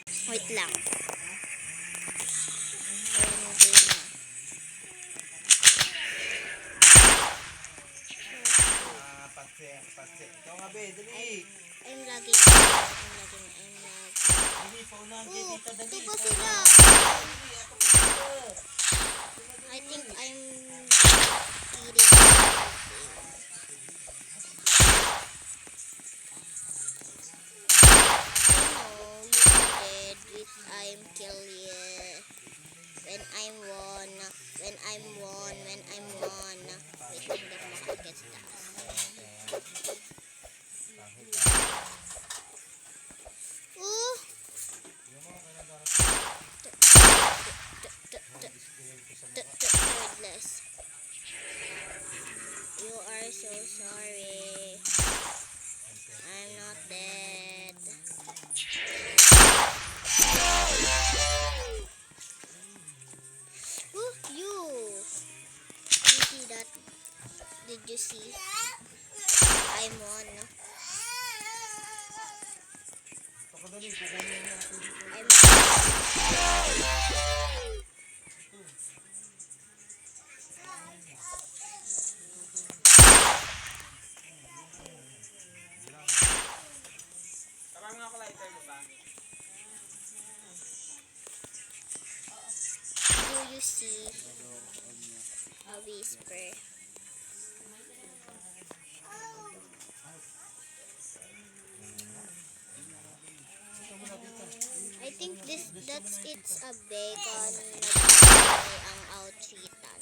Wait lang. Okay na. Patse. Ikaw nga, be. Dali. I'm lagging. Dali, paunahan kay tita. Dali. Ito pa sila. I think I'm eating. I'm kill you. When I'm won. Wait, hindi ako makakagets taas. Thirdless. You are so sorry. I'm not dead. You see that? Did you see? I'm won. I'm Do you see a whisper? I think it's a bacon na ang outritan.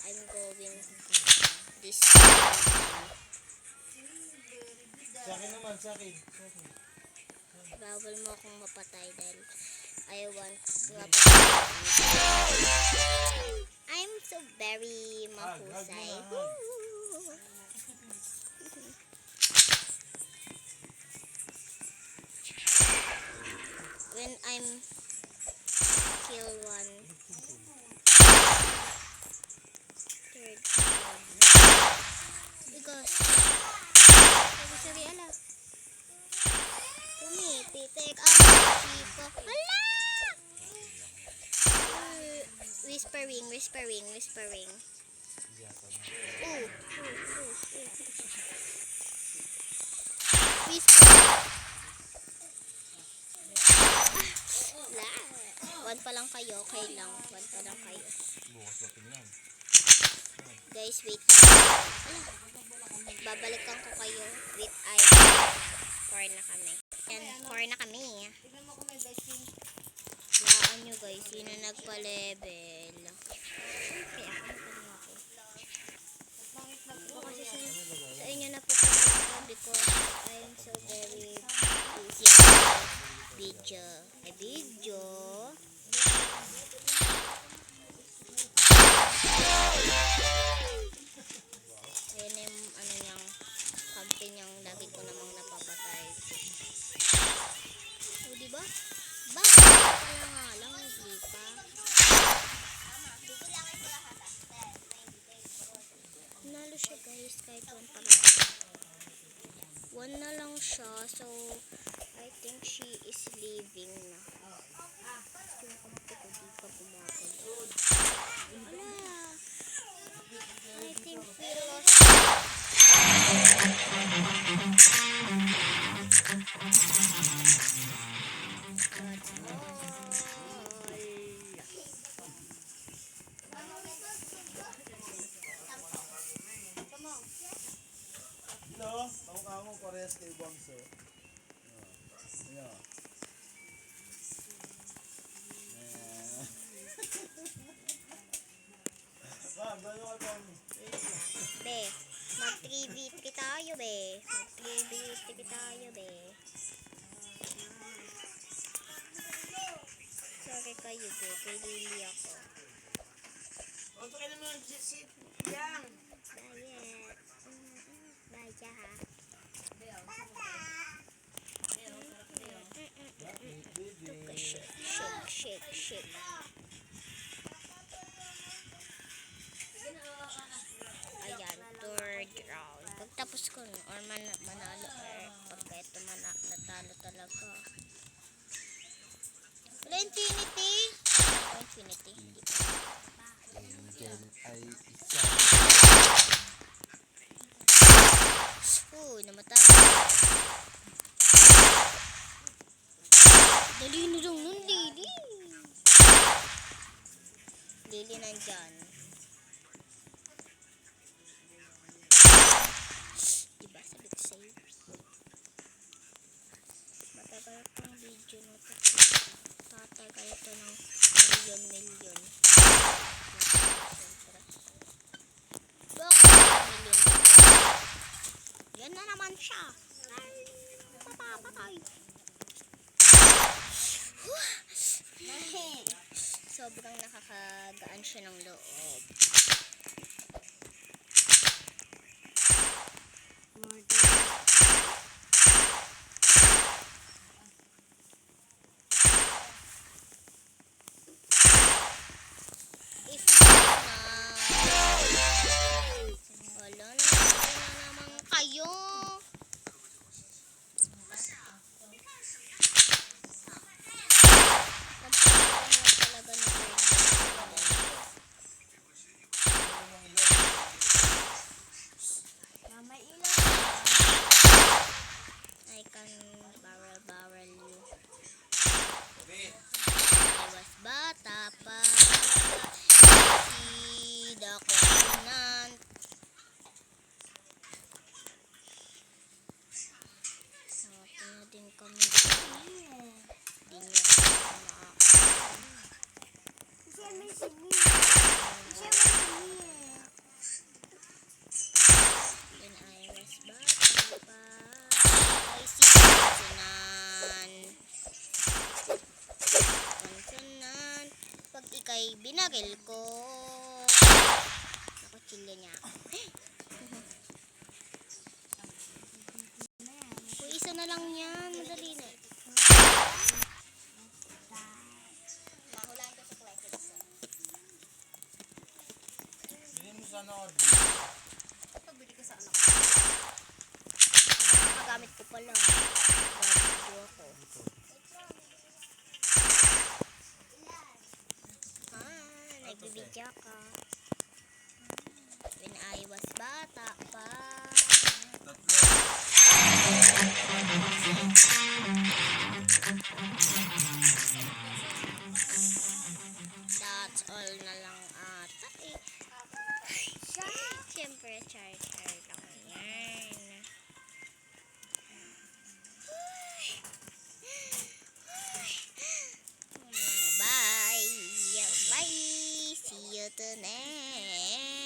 I'm going this way. Sa akin naman, sa akin. Bawal mo akong mapatay dahil I want mapatay. I'm so very mahusay. When I'm kill one third because sorry ala pumipitik ang chico. Hala! Whispering. Ooh. Whispering. One pa lang kayo, okay lang. One pa lang kayo. Guys, wait. Babalikan ko kayo with I. 4 na kami. Yan, 4 na kami. Laan nyo guys, yun na nagpa-level. Kaya ako kasi sa inyo na po because I'm so very busy video. Yan yung ano niyang kampi niyang lagi ko namang napapatay. O diba? Bakit? Kaya nga lang, hindi pa. Nalo siya guys, kahit 1 pa lang. 1 na lang siya, so I think she is leaving na. Yung kampi ko di pa pumatay. Ala! I think we lost. Hello, kamu parehas kay Bangso. Ayan. Ma'am, gano'n ka bang? Be, mag-3v3 tayo be. Mag-3v3 tayo be. Sorry kayo be, kay Lily ako. Oto ka naman sit yang. Bayet. Baya ha. Shake. Ayan, third round. Pagtapos ko or manalo or pagka ito Hindi nandyan. Diba sabi ko sa'yo? Matagal pang video na ito. Tatagal ito ng milyon. Bakit milyon? Yan na naman siya. Ay, mapapatay. Sobrang nakakagaan siya ng loob. If wala na naman kayo. Talaga ni Mama ilaw. I can barrel you. Sabi. I was bata pa. Sida ko nan. Nakapin na din kami. Di niya kami Siya may sige. Siya may sige. When I was bata pa. Ay sinan. Konsonan. Pag ikay binagil ko. Ako chile niya. Kung isa na lang yan. Madali na. Mahulaan ko sa collected set. Bilhin mo sana ako. Pabili ko sa anak ko. Magamit ko pala. Video ako. Nagbibidya ka. When I was bata pa. That's all na lang ata eh. Siyempre, charter lang yan. Bye! Bye! See you tonight!